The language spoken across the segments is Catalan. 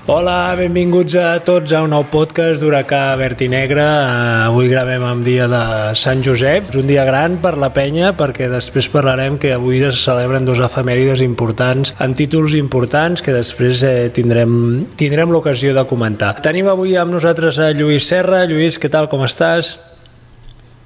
Hola, benvinguts a tots a un nou podcast d'Huracà Verd i Negre. Avui gravem en dia de Sant Josep. És un dia gran per la penya perquè després parlarem que avui es celebren dos efemèrides importants en títols importants que després tindrem l'ocasió de comentar. Tenim avui amb nosaltres a Lluís Serra. Lluís, què tal, com estàs?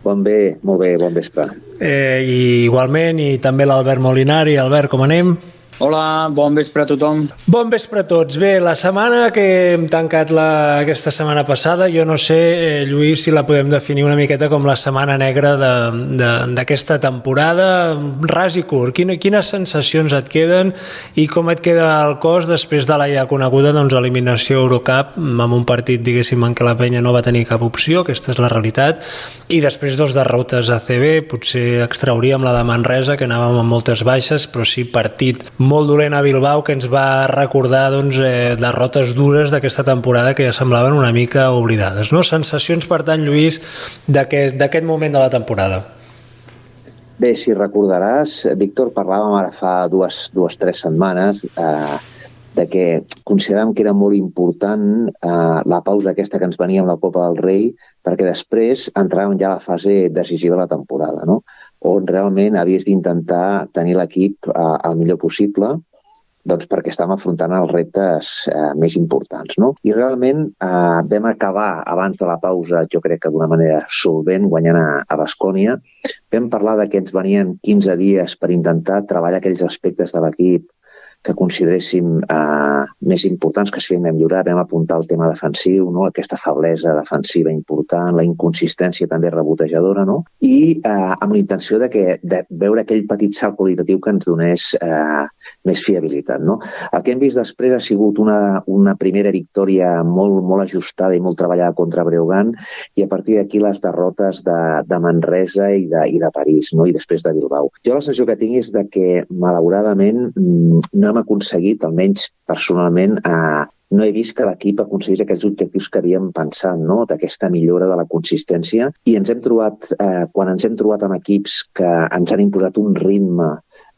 Molt bé, bon vespre. I igualment, i també l'Albert Molinari. Albert, com anem? Hola, bon vespre a tothom. Bon vespre a tots. Bé, la setmana que hem tancat aquesta setmana passada, jo no sé, Lluís, si la podem definir una miqueta com la setmana negra d'aquesta temporada, ras i curt. Quines sensacions et queden i com et queda el cos després de la ja coneguda eliminació Eurocup, amb un partit, diguéssim, en què la penya no va tenir cap opció, aquesta és la realitat, i després dos derrotes a ACB, potser extrauríem la de Manresa, que anàvem amb moltes baixes, però sí partit molt dolent a Bilbao, que ens va recordar derrotes dures d'aquesta temporada que ja semblaven una mica oblidades, no? Sensacions, per tant, Lluís, d'aquest moment de la temporada. Bé, si recordaràs, Víctor, parlàvem ara fa dues, 3 setmanes de que consideràvem que era molt important la pausa aquesta que ens venia amb la Copa del Rei, perquè després entràvem ja a la fase decisiva de la temporada, no? On realment havies d'intentar tenir l'equip el millor possible, doncs perquè estàvem afrontant els reptes més importants, no? I realment vam acabar abans de la pausa, jo crec que d'una manera solvent, guanyant a Baskonia. Vam parlar de que ens venien 15 dies per intentar treballar aquells aspectes de l'equip que consideréssim més importants, que s'havien de millorar. Vam apuntar el tema defensiu, no? Aquesta feblesa defensiva important, la inconsistència també rebotejadora, no? I amb la intenció de veure aquell petit salt qualitatiu que ens donés més fiabilitat, no? El que hem vist després ha sigut una primera victòria molt ajustada i molt treballada contra Breogán, i a partir d'aquí les derrotes de Manresa i de París, no? I després de Bilbao. Jo la sensació que tinc és que, malauradament, no hem aconseguit, almenys personalment, no he vist que l'equip aconseguís aquests objectius que havíem pensat, no? D'aquesta millora de la consistència, i ens hem trobat, quan ens hem trobat amb equips que ens han imposat un ritme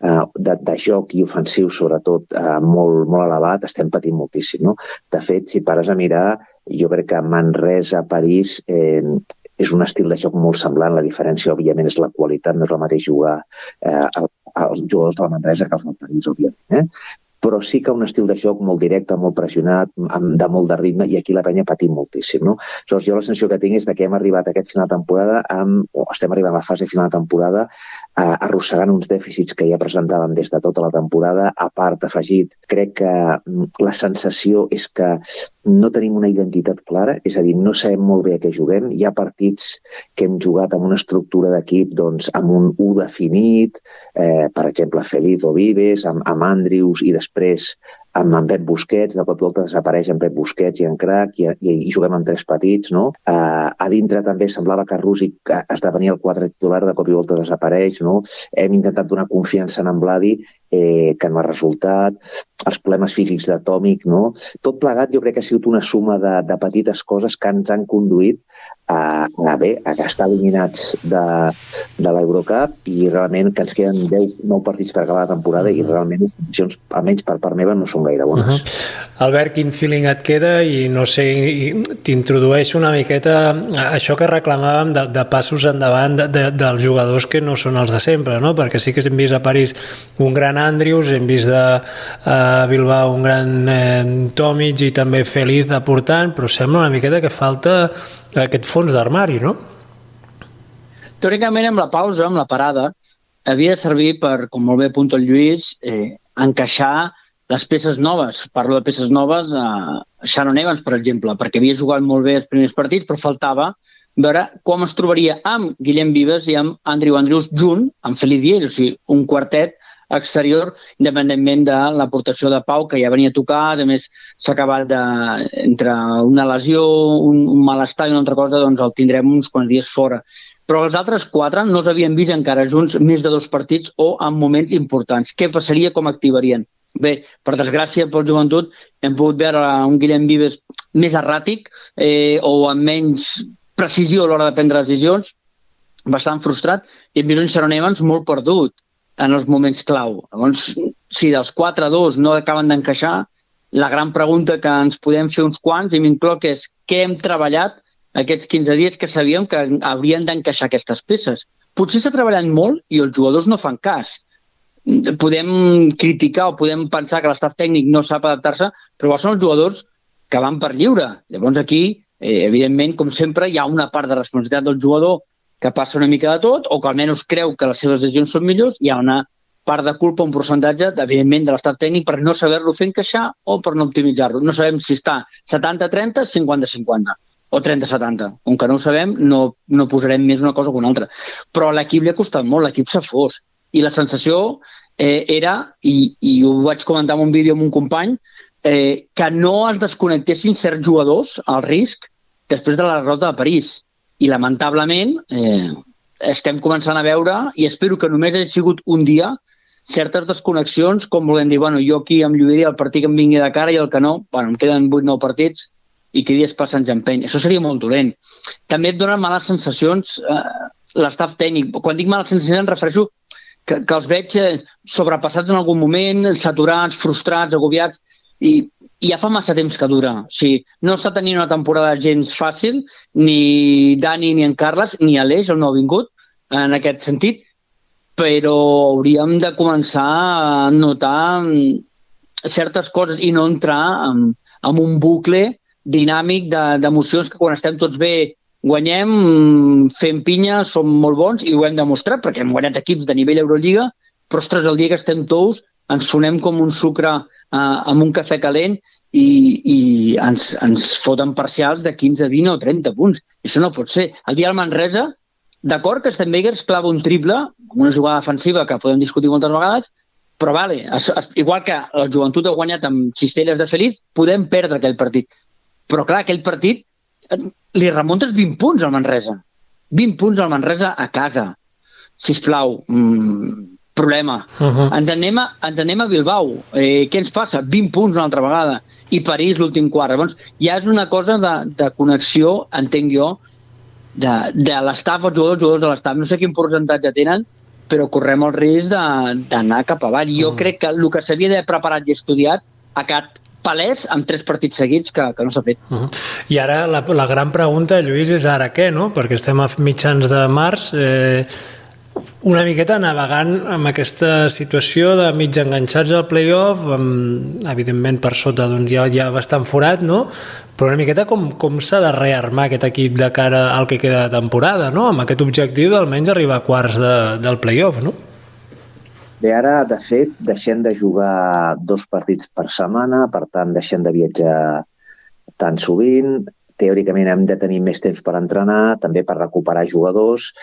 de joc i ofensiu, sobretot, molt elevat, estem patint moltíssim, no? De fet, si pares a mirar, jo crec que Manresa, París, és un estil de joc molt semblant. La diferència, òbviament, és la qualitat, no és el mateix jugar els jugadors de la Manresa que els del París, òbviament, però sí que un estil de joc molt directe, molt pressionat, de molt de ritme, i aquí la penya patim moltíssim, no? Llavors, jo la sensació que tinc és que hem arribat a aquest final de temporada, estem arribant a la fase final de temporada arrossegant uns dèficits que ja presentàvem des de tota la temporada. A part, afegit, crec que la sensació és que no tenim una identitat clara, és a dir, no sabem molt bé a què juguem. Hi ha partits que hem jugat amb una estructura d'equip amb un 1 definit, per exemple, Feliz o Vives, amb Andrius, i després amb Pep Busquets. De cop i volta desapareix en Pep Busquets i en Crac, i juguem amb 3 petits, no? A dintre també semblava que Rússic esdevenia el 4 titular, de cop i volta desapareix, no? Hem intentat donar confiança en Vladi, que no ha resultat, els problemes físics de Tòmic, no? Tot plegat jo crec que ha sigut una suma de petites coses que ens han conduït a estar eliminats de l'Eurocup, i realment que ens queden 9 partits per acabar la temporada, i realment les sensacions, almenys per part meva, no són gaire bones. Albert, quin feeling et queda? I no sé, t'introdueixo una miqueta això que reclamàvem de passos endavant dels jugadors que no són els de sempre, no? Perquè sí que hem vist a París un gran Andrius, hem vist a Bilbao un gran Tomic i també Feliz aportant, però sembla una miqueta que falta aquest fons d'armari, no? Teòricament, amb la pausa, amb la parada, havia de servir per, com molt bé apunta el Lluís, encaixar les peces noves. Parlo de peces noves a Sharon Evans, per exemple, perquè havia jugat molt bé els primers partits, però faltava veure com es trobaria amb Guillem Vives i amb Andrius junt, amb Feliz Diell, o sigui, un quartet exterior, independentment de l'aportació de Pau, que ja venia a tocar. A més, s'ha acabat entre una lesió, un malestar i una altra cosa, doncs el tindrem uns quants dies fora. Però els altres 4 no s'havien vist encara junts més de 2 partits o en moments importants. Què passaria, com activarien? Bé, per desgràcia pel Joventut, hem pogut veure un Guillem Vives més erràtic o amb menys precisió a l'hora de prendre decisions, bastant frustrat, i hem vist un Sharon Evans molt perdut en els moments clau. Llavors, si dels 4-2 no acaben d'encaixar, la gran pregunta que ens podem fer uns quants, i m'incloc, és què hem treballat aquests 15 dies que sabíem que haurien d'encaixar aquestes peces. Potser s'ha treballat molt i els jugadors no fan cas. Podem criticar o podem pensar que l'estaf tècnic no sap adaptar-se, però són els jugadors que van per lliure. Llavors aquí, evidentment, com sempre, hi ha una part de responsabilitat del jugador que passa una mica de tot, o que almenys creu que les seves decisions són millors, hi ha una part de culpa, un percentatge, evidentment, de l'estat tècnic per no saber-lo fer encaixar o per no optimitzar-lo. No sabem si està 70-30, 50-50 o 30-70. Com que no ho sabem, no posarem més una cosa que una altra. Però a l'equip li ha costat molt, l'equip s'ha fos. I la sensació era, i ho vaig comentar en un vídeo amb un company, que no es desconnectessin certs jugadors al risc després de la derrota de París. I lamentablement estem començant a veure, i espero que només hagi sigut un dia, certes desconnexions, com volem dir, jo aquí em lluiria el partit que em vingui de cara i el que no, em queden 8-9 partits i que dies passen ja empeny. Això seria molt dolent. També et donen males sensacions l'estaf tècnic. Quan dic males sensacions em refereixo que els veig sobrepassats en algun moment, saturats, frustrats, agobiats, i ja fa massa temps que dura. O sigui, no està tenint una temporada gens fàcil, ni Dani, ni en Carles, ni Aleix, el nouvingut, en aquest sentit, però hauríem de començar a notar certes coses i no entrar en un bucle dinàmic d'emocions que quan estem tots bé guanyem, fem pinya, som molt bons i ho hem demostrat perquè hem guanyat equips de nivell Eurolliga, però ostres, el dia que estem tous ens sonem com un sucre amb un cafè calent i ens foten parcials de 15, 20 o 30 punts. Això no pot ser. El dia del Manresa, d'acord que Stenberger clava un triple, una jugada defensiva que podem discutir moltes vegades, però vale, igual que la Joventut ha guanyat amb cistelles de Feliz, podem perdre aquell partit. Però clar, aquell partit li remuntes 20 punts al Manresa. 20 punts al Manresa a casa. Sisplau, problema. Ens anem a Bilbao. Què ens passa? 20 punts una altra vegada. I París l'últim quart. Llavors, ja és una cosa de connexió, entenc jo, de l'estaf, els jugadors de l'estaf. No sé quin percentatge tenen, però correm el risc d'anar cap avall. Jo crec que el que s'havia d'haver preparat i estudiat ha quedat palès amb 3 partits seguits que no s'ha fet. I ara la gran pregunta, Lluís, és ara què, no? Perquè estem a mitjans de març, una miqueta navegant amb aquesta situació de mig enganxats al play-off, evidentment per sota doncs ja bastant forat, no? Però una miqueta com s'ha de rearmar aquest equip de cara al que queda de temporada, no? Amb aquest objectiu d'almenys arribar a quarts del play-off, no? Bé, ara, de fet, deixem de jugar 2 partits per setmana, per tant, deixem de viatjar tan sovint. Teòricament hem de tenir més temps per entrenar, també per recuperar jugadors.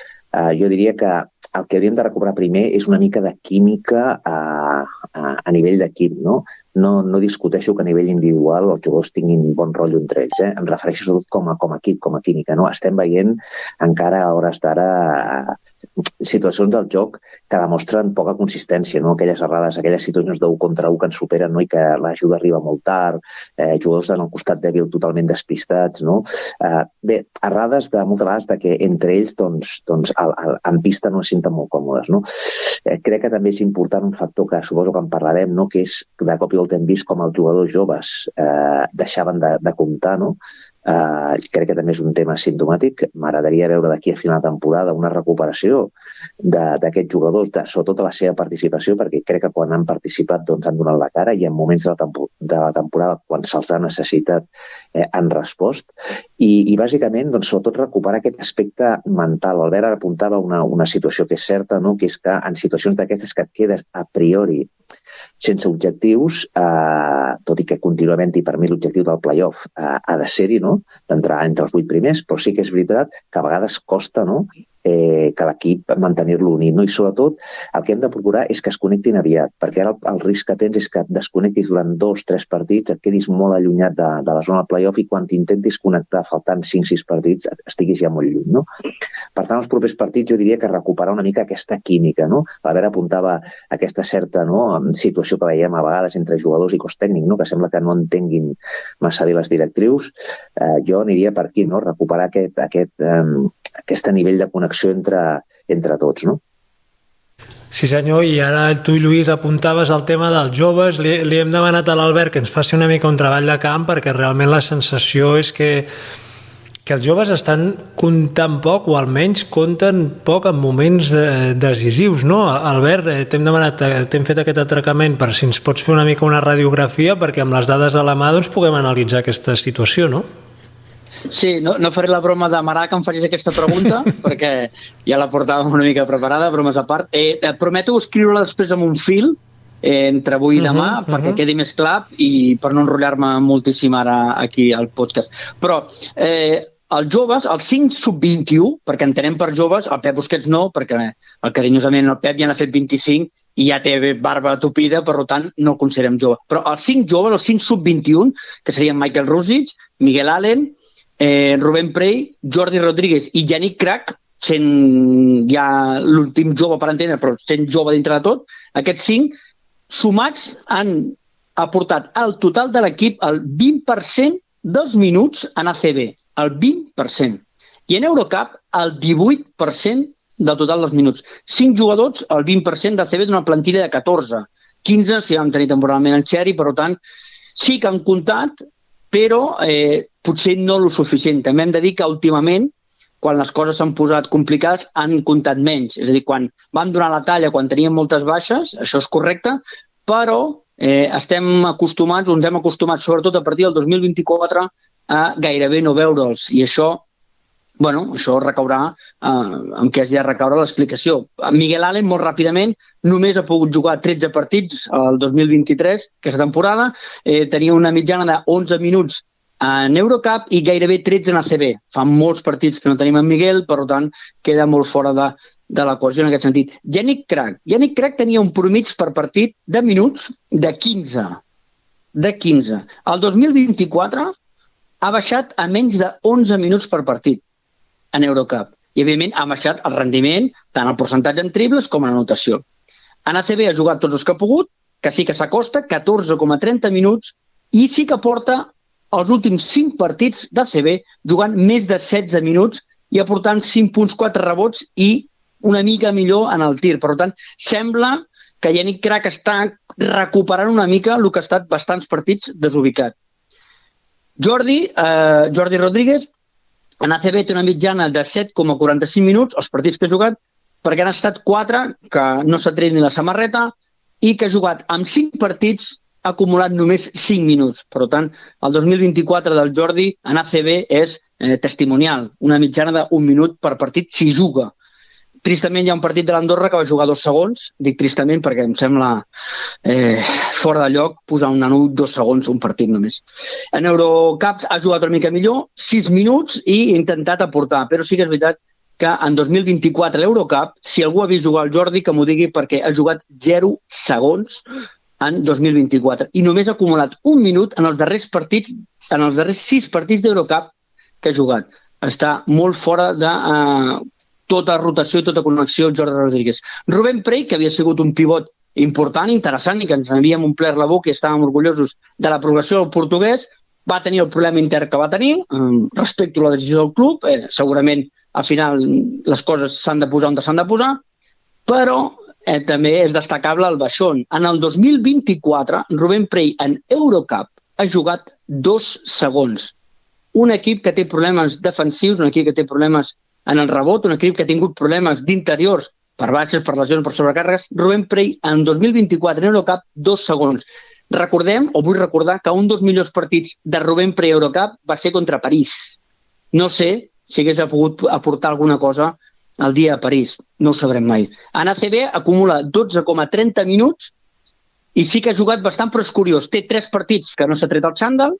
Jo diria que el que hauríem de recuperar primer és una mica de química a nivell d'equip, no? No discuteixo que a nivell individual els jugadors tinguin bon rotllo entre ells, eh? Em refereixo sobretot com a equip, com a química, no? Estem veient encara a hores d'ara situacions del joc que demostren poca consistència, no? Aquelles errades, aquelles situacions d'1 contra 1 que ens superen, no? I que l'ajuda arriba molt tard, jugadors en el costat dèbil totalment despistats, no? Bé, errades de moltes vegades de que entre ells doncs en pista no es senten molt còmodes, no? Crec que també és important un factor que suposo que en parlarem, no? Que és de cop i volta hem vist com els jugadors joves deixaven de comptar, no? Crec que també és un tema simptomàtic. M'agradaria veure d'aquí a final de temporada una recuperació d'aquests jugadors, sobretot la seva participació, perquè crec que quan han participat doncs han donat la cara i en moments de la temporada quan se'ls ha necessitat han respost i bàsicament doncs, sobretot recuperar aquest aspecte mental. Albert apuntava una situació que és certa, no? Que és que en situacions d'aquestes que et quedes a priori sense objectius, tot i que continuament, i per mi l'objectiu del play-off ha de ser-hi, no? D'entrar entre els 8 primers, però sí que és veritat que a vegades costa, no? Que l'equip mantenir-lo unit, no? I sobretot el que hem de procurar és que es connectin aviat, perquè ara el risc que tens és que et desconnectis durant 2-3 partits, et quedis molt allunyat de la zona del play-off i quan t'intentis connectar faltant 5-6 partits estiguis ja molt lluny, no? Per tant, els propers partits jo diria que recuperar una mica aquesta química, no? L'Albert apuntava aquesta certa situació que veiem a vegades entre jugadors i cos tècnic, no? Que sembla que no entenguin massa bé les directrius. Jo aniria per aquí, no? Recuperar aquest nivell de connexió entre tots, no? Sí senyor, i ara tu, Lluís, apuntaves el tema dels joves. Li hem demanat a l'Albert que ens faci una mica un treball de camp, perquè realment la sensació és que els joves estan comptant poc, o almenys compten poc en moments decisius, no? Albert, t'hem fet aquest atracament per si ens pots fer una mica una radiografia, perquè amb les dades a la mà doncs puguem analitzar aquesta situació, no? Sí, no faré la broma d'amarar que em facis aquesta pregunta, perquè ja la portàvem una mica preparada, bromes a part. Prometo escriure-la després amb un fil, entre avui i demà, perquè quedi més clar i per no enrotllar-me moltíssim ara aquí al podcast. Però els joves, els 5 sub-21, perquè entenem per joves, el Pep Busquets no, perquè carinyosament el Pep ja n'ha fet 25 i ja té barba tupida, per tant no el considerem jove. Però els 5 joves, els 5 sub-21, que serien Michael Rússic, Miguel Allen, Rubén Prey, Jordi Rodríguez i Yannick Crac, sent ja l'últim jove per entendre, però sent jove dintre de tot, aquests 5 sumats han aportat al total de l'equip el 20% dels minuts en ACB, el 20%. I en Eurocup el 18% del total dels minuts. 5 jugadors, el 20% d'ACB d'una plantilla de 14. 15 si vam tenir temporalment el Xeri, per tant, sí que han comptat, però potser no el suficient. També hem de dir que últimament, quan les coses s'han posat complicades, han comptat menys. És a dir, quan vam donar la talla, quan teníem moltes baixes, això és correcte, però estem acostumats, ens hem acostumat, sobretot a partir del 2024, a gairebé no veure'ls. I això, això recaurà en què hagi de recaure l'explicació. Miguel Allen, molt ràpidament, només ha pogut jugar 13 partits el 2023, aquesta temporada, tenia una mitjana de 11 minuts en Eurocup i gairebé 13 en ACB. Fa molts partits que no tenim en Miguel, per tant, queda molt fora de l'equació en aquest sentit. Yannick Crac tenia un promig per partit de minuts de 15. De 15. El 2024 ha baixat a menys de 11 minuts per partit en Eurocup. I, evidentment, ha baixat el rendiment, tant el percentatge en triples com en anotació. En ACB ha jugat tots els que ha pogut, que sí que s'acosta, 14,30 minuts, i sí que porta els últims 5 partits d'ACB jugant més de 16 minuts i aportant 5 punts, 4 rebots i una mica millor en el tir. Per tant, sembla que Yannick Crac està recuperant una mica el que ha estat bastants partits desubicat. Jordi Rodríguez en ACB té una mitjana de 7,45 minuts, els partits que ha jugat, perquè han estat 4 que no s'ha tret ni la samarreta i que ha jugat amb 5 partits ha acumulat només 5 minuts. Per tant, el 2024 del Jordi en ACB és testimonial, una mitjana d'un minut per partit si juga. Tristament hi ha un partit de l'Andorra que va jugar 2 segons, dic tristament perquè em sembla fora de lloc posar un nano 2 segons un partit només. En Eurocup ha jugat una mica millor, 6 minuts i ha intentat aportar, però sí que és veritat que en 2024 a l'Eurocup, si algú ha vist jugar el Jordi, que m'ho digui perquè ha jugat 0 segons en 2024 i només ha acumulat un minut en els darrers 6 partits d'Eurocup que ha jugat. Està molt fora de tota rotació i tota connexió Jordi Rodríguez. Rubén Prey, que havia sigut un pivot important, interessant i que ens havíem omplert la boca i estàvem orgullosos de la progressió del portuguès, va tenir el problema intern que va tenir respecte a la decisió del club. Segurament al final les coses s'han de posar on s'han de posar, però també és destacable el baixón. En el 2024, Rubén Prey en Eurocup ha jugat 2 segons. Un equip que té problemes defensius, un equip que té problemes en el rebot, un equip que ha tingut problemes d'interiors per baixes, per lesions, per sobrecàrregues. Rubén Prey en 2024 en Eurocup 2 segons. Recordem, o vull recordar, que un dels millors partits de Rubén Prey a Eurocup va ser contra París. No sé si hagués pogut aportar alguna cosa el dia a París, no ho sabrem mai. En ACB acumula 12,30 minuts i sí que ha jugat bastant, però és curiós. Té 3 partits que no s'ha tret el xandall,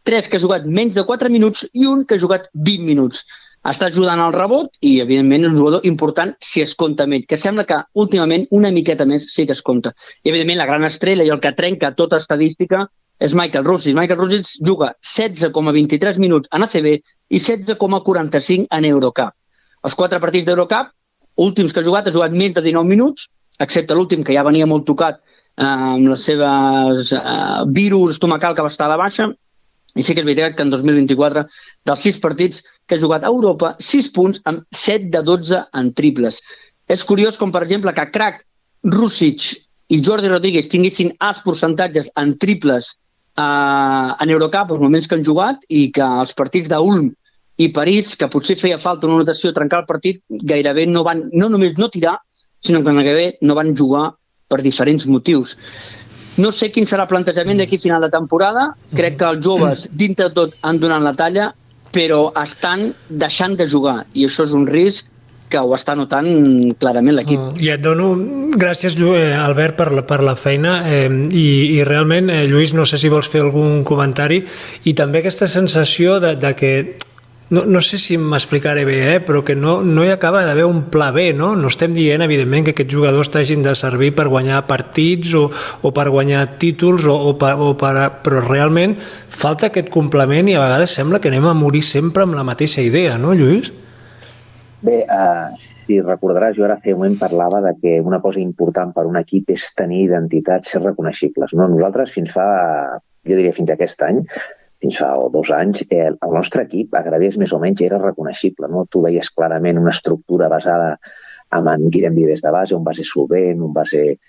3 que ha jugat menys de 4 minuts i un que ha jugat 20 minuts. Està ajudant al rebot i, evidentment, és un jugador important si es compta amb ell, que sembla que últimament una miqueta més sí que es compta. I, evidentment, la gran estrella i el que trenca tota estadística és Michael Rússic. Michael Rússic juga 16,23 minuts en ACB i 16,45 en Eurocup. Els 4 partits d'Eurocup, últims que ha jugat més de 19 minuts, excepte l'últim, que ja venia molt tocat amb les seves virus estomacal que va estar a la baixa. I sí que és veritat que en 2024, dels 6 partits que ha jugat a Europa, 6 punts amb 7 de 12 en triples. És curiós com, per exemple, que Crac Rússic i Jordi Rodríguez tinguessin alts percentatges en triples en Eurocup, els moments que han jugat, i que els partits d'Ulm i París, que potser feia falta una notació trencar el partit, gairebé no van, no només no tirar, sinó que gairebé no van jugar per diferents motius. No sé quin serà el plantejament d'aquí a final de temporada. Crec que els joves, dintre de tot, han donat la talla, però estan deixant de jugar, i això és un risc que ho està notant clarament l'equip. I et dono gràcies, Albert, per la feina, i realment, Lluís, no sé si vols fer algun comentari, i també aquesta sensació de que no sé si m'explicaré bé, però que no hi acaba d'haver un pla B, no? No estem dient, evidentment, que aquests jugadors t'hagin de servir per guanyar partits o per guanyar títols, però realment falta aquest complement i a vegades sembla que anem a morir sempre amb la mateixa idea, no, Lluís? Bé, si recordaràs, jo ara fa un moment parlava de que una cosa important per un equip és tenir identitats, ser reconeixibles. No? Nosaltres fins fins aquest any, fins fa 2 anys, el nostre equip, agradés més o menys, era reconeixible. No? Tu veies clarament una estructura basada en Guillem Vives de base, un base solvent, un base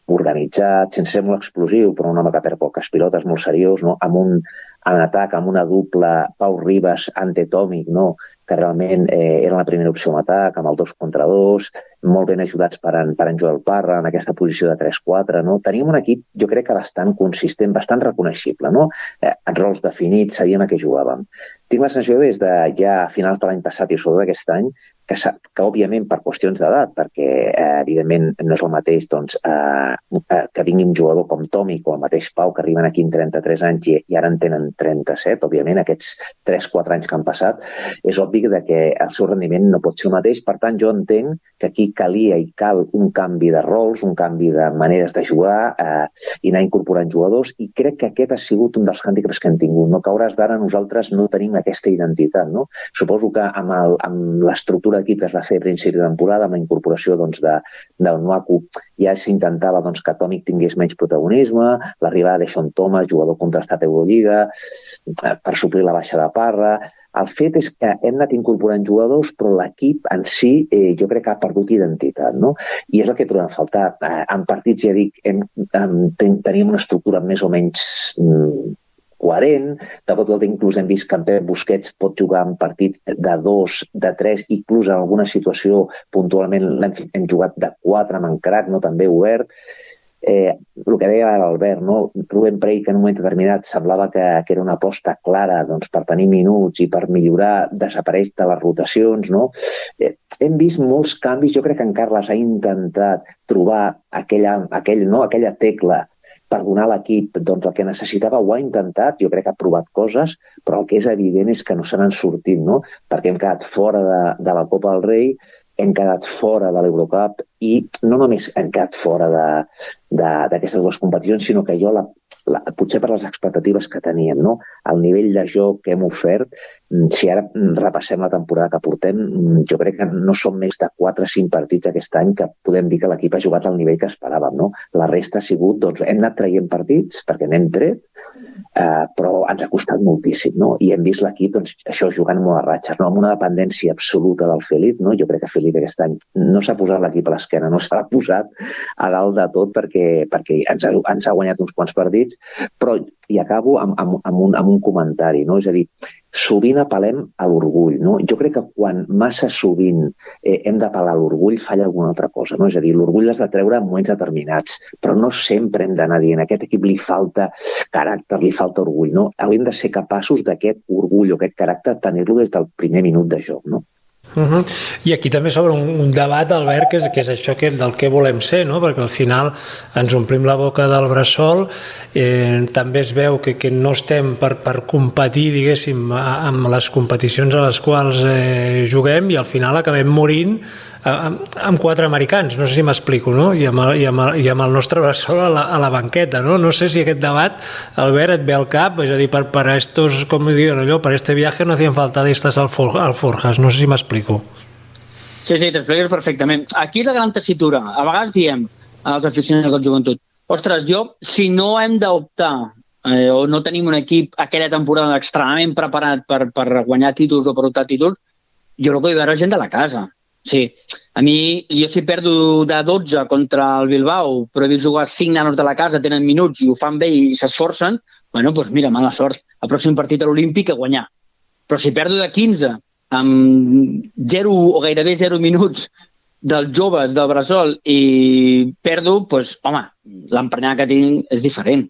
organitzat, sense ser molt explosiu, però un home que perd poques pilotes, molt seriós, no? Amb un atac, amb una dupla Pau Ribas ante Tomic, no? Que realment era la primera opció en atac, amb el 2 contra 2, molt ben ajudats per en Joel Parra, en aquesta posició de 3-4. No? Teníem un equip, jo crec que bastant consistent, bastant reconeixible. No? En rols definits, sabíem a què jugàvem. Tinc la sensació des de ja a finals de l'any passat i sobretot d'aquest any, que òbviament per qüestions d'edat, perquè evidentment no és el mateix que vingui un jugador com Tomic o el mateix Pau, que arriben aquí amb 33 anys i ara en tenen 37, òbviament aquests 3-4 anys que han passat, és obvi que el seu rendiment no pot ser el mateix. Per tant, jo entenc que aquí calia i cal un canvi de rols, un canvi de maneres de jugar i anar incorporant jugadors, i crec que aquest ha sigut un dels hàndicaps que hem tingut. No? Que a hores d'ara nosaltres no tenim aquesta identitat. No? Suposo que amb l'estructura d'equip que es va fer a principi de temporada, amb la incorporació del Nwaku, ja s'intentava que Tomic tingués menys protagonisme, l'arribada de Sean Thomas, jugador contrastat a Euroliga, per suplir la baixa de Parra. El fet és que hem anat incorporant jugadors, però l'equip en si jo crec que ha perdut identitat, no? I és el que trobem a faltar. En partits, ja dic, teníem una estructura més o menys coherent. De cop i volta inclús hem vist que en Pep Busquets pot jugar en partit de 2, de 3, inclús en alguna situació puntualment hem jugat de 4 amb en Crac, no també obert. El que deia ara l'Albert, no? Rubén Prey, que en un moment determinat semblava que era una aposta clara per tenir minuts i per millorar, desapareix de les rotacions, no? Hem vist molts canvis. Jo crec que en Carles ha intentat trobar aquella tecla per donar a l'equip el que necessitava, ho ha intentat, jo crec que ha provat coses, però el que és evident és que no se n'han sortit, no? Perquè hem quedat fora de la Copa del Rei, hem quedat fora de l'Eurocup i no només hem quedat fora d'aquestes 2 competicions, sinó que potser per les expectatives que teníem, no? El nivell de joc que hem ofert, si ara repassem la temporada que portem, jo crec que no són més de 4 o 5 partits aquest any que podem dir que l'equip ha jugat al nivell que esperàvem, no? La resta ha sigut, hem anat traient partits perquè n'hem tret, però ens ha costat moltíssim, no? I hem vist l'equip, això, jugant molt a ratxes, no? Amb una dependència absoluta del Felip, no? Jo crec que Felip aquest any no s'ha posat l'equip a l'esquena, no s'ha posat a dalt de tot perquè ens ha guanyat uns quants partits, però i acabo amb un comentari, no? És a dir, sovint apel·lem a l'orgull, no? Jo crec que quan massa sovint hem d'apel·lar a l'orgull falla alguna altra cosa, no? És a dir, l'orgull l'has de treure en moments determinats, però no sempre hem d'anar dient a aquest equip li falta caràcter, li falta orgull, no? Hauríem de ser capaços d'aquest orgull o aquest caràcter tenir-lo des del primer minut de joc, no? I aquí també s'obre un debat, Albert, que és això del que volem ser, no? Perquè al final ens omplim la boca del bressol, també es veu que no estem per competir, diguéssim, amb les competicions a les quals juguem, i al final acabem morint amb 4 americans, no sé si m'explico, no? I amb el nostre bressol a la banqueta, no? No sé si aquest debat, Albert, et ve al cap, és a dir, per estos, com diuen allò, per este viaje no hacían falta estas alforjas, no sé si m'explico. Sí, t'expliques perfectament. Aquí és la gran tessitura. A vegades diem als aficionats del joventut, ostres, si no hem d'optar o no tenim un equip aquella temporada extremadament preparat per guanyar títols o per optar títols, jo no vull veure gent de la casa. Sí, a mi, jo si perdo de 12 contra el Bilbao, però he vist jugar 5 nanos de la casa, tenen minuts i ho fan bé i s'esforcen, bueno, doncs mira, mala sort. El pròxim partit a l'Olímpic a guanyar. Però si perdo de 15 amb 0 o gairebé 0 minuts dels joves del Bressol i perdo, doncs, home, l'emprenyada que tinc és diferent.